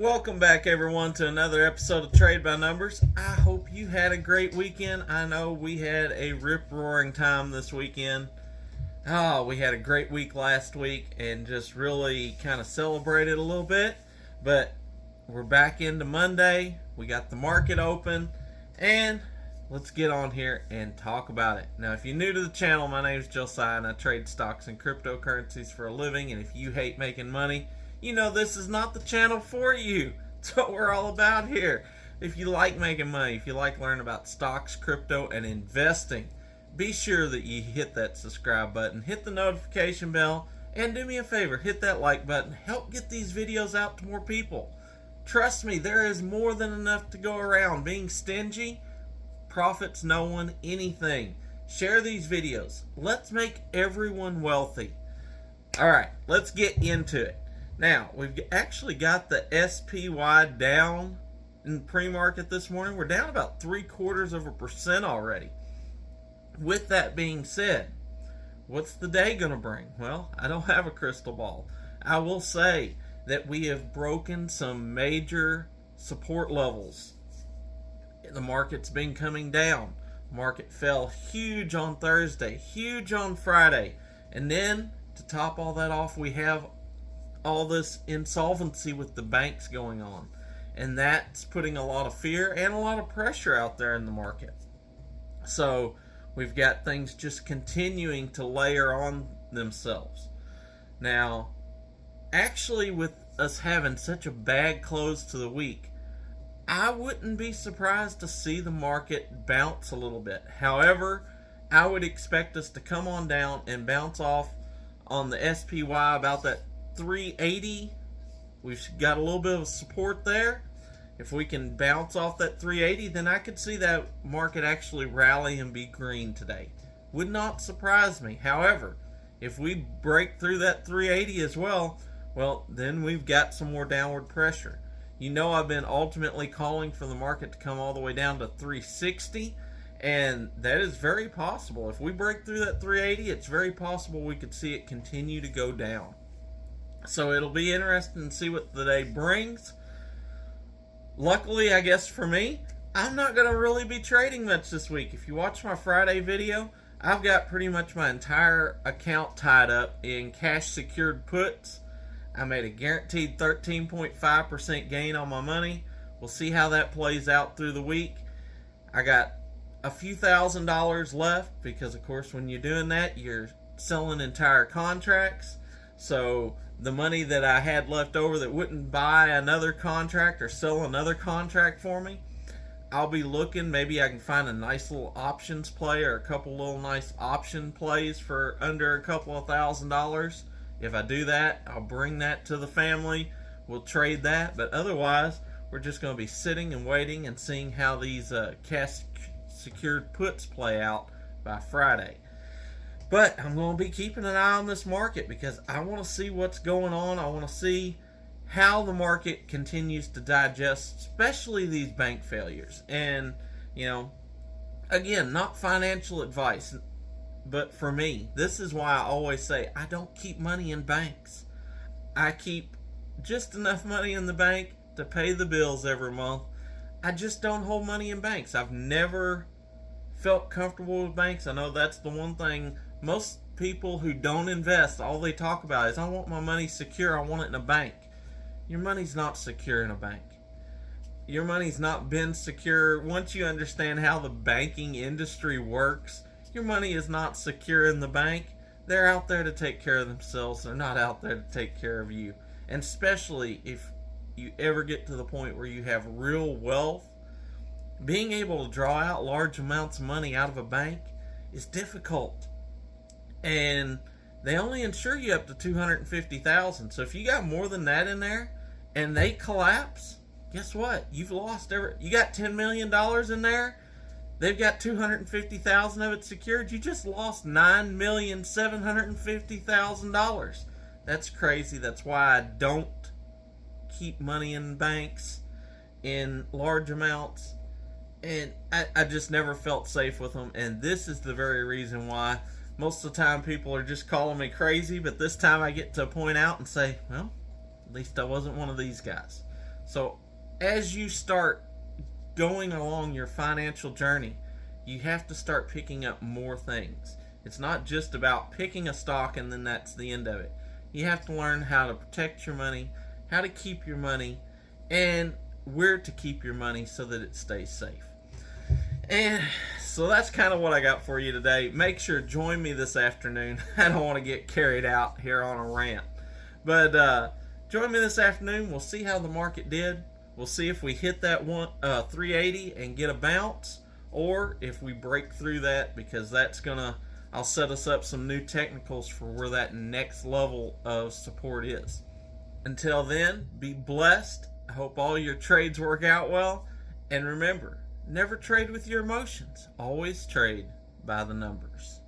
Welcome back, everyone, to another episode of Trade by Numbers. I hope you had a great weekend. I know we had a rip-roaring time this weekend. We had a great week last week and just really kind of celebrated a little bit. But we're back into Monday. We got the market open, and let's get on here and talk about it. Now, if you're new to the channel, my name is Josiah, and I trade stocks and cryptocurrencies for a living. And if you hate making money, you know this is not the channel for you. It's what we're all about here. If you like making money, if you like learning about stocks, crypto, and investing, be sure that you hit that subscribe button, hit the notification bell, and do me a favor, hit that like button. Help get these videos out to more people. Trust me, there is more than enough to go around. Being stingy profits no one anything. Share these videos. Let's make everyone wealthy. Alright, let's get into it. Now, we've actually got the SPY down in pre-market this morning. We're down about 0.75% already. With that being said, what's the day going to bring? Well, I don't have a crystal ball. I will say that we have broken some major support levels. The market's been coming down. The market fell huge on Thursday, huge on Friday. And then, to top all that off, we have all this insolvency with the banks going on, and that's putting a lot of fear and a lot of pressure out there in the market. So we've got things just continuing to layer on themselves. Now, actually, with us having such a bad close to the week, I wouldn't be surprised to see the market bounce a little bit. However, I would expect us to come on down and bounce off on the SPY about that 380. We've got a little bit of support there. If we can bounce off that 380, then I could see that market actually rally and be green today. Would not surprise me. However, if we break through that 380 as well, then we've got some more downward pressure. You know, I've been ultimately calling for the market to come all the way down to 360, and that is very possible. If we break through that 380, it's very possible we could see it continue to go down. So it'll be interesting to see what the day brings. Luckily, I guess for me, I'm not going to really be trading much this week. If you watch my Friday video, I've got pretty much my entire account tied up in cash secured puts. I made a guaranteed 13.5% gain on my money. We'll see how that plays out through the week. I got a few $1,000s left because, of course, when you're doing that, you're selling entire contracts. So the money that I had left over that wouldn't buy another contract or sell another contract for me, I'll be looking. Maybe I can find a nice little options play or a couple little nice option plays for under a couple of $1,000s. If I do that, I'll bring that to the family. We'll trade that. But otherwise, we're just going to be sitting and waiting and seeing how these cash secured puts play out by Friday. But I'm going to be keeping an eye on this market because I want to see what's going on. I want to see how the market continues to digest, especially these bank failures. And, you know, again, not financial advice, but for me, this is why I always say I don't keep money in banks. I keep just enough money in the bank to pay the bills every month. I just don't hold money in banks. I've never felt comfortable with banks. I know that's the one thing most people who don't invest, all they talk about is, I want my money secure, I want it in a bank. Your money's not secure in a bank. Your money's not been secure. Once you understand how the banking industry works, your money is not secure in the bank. They're out there to take care of themselves. They're not out there to take care of you. And especially if you ever get to the point where you have real wealth, being able to draw out large amounts of money out of a bank is difficult. And they only insure you up to $250,000. So if you got more than that in there and they collapse, guess what? You've lost you got $10 million in there. They've got $250,000 of it secured. You just lost $9,750,000. That's crazy. That's why I don't keep money in banks in large amounts. And I just never felt safe with them. And this is the very reason why most of the time people are just calling me crazy. But this time I get to point out and say, well, at least I wasn't one of these guys. So as you start going along your financial journey, you have to start picking up more things. It's not just about picking a stock and then that's the end of it. You have to learn how to protect your money, how to keep your money, and where to keep your money so that it stays safe. And so that's kind of what I got for you today. Make sure to join me this afternoon. I don't want to get carried out here on a rant. But join me this afternoon. We'll see how the market did. We'll see if we hit that 380 and get a bounce, or if we break through that, because I'll set us up some new technicals for where that next level of support is. Until then, be blessed. I hope all your trades work out well. And remember, never trade with your emotions. Always trade by the numbers.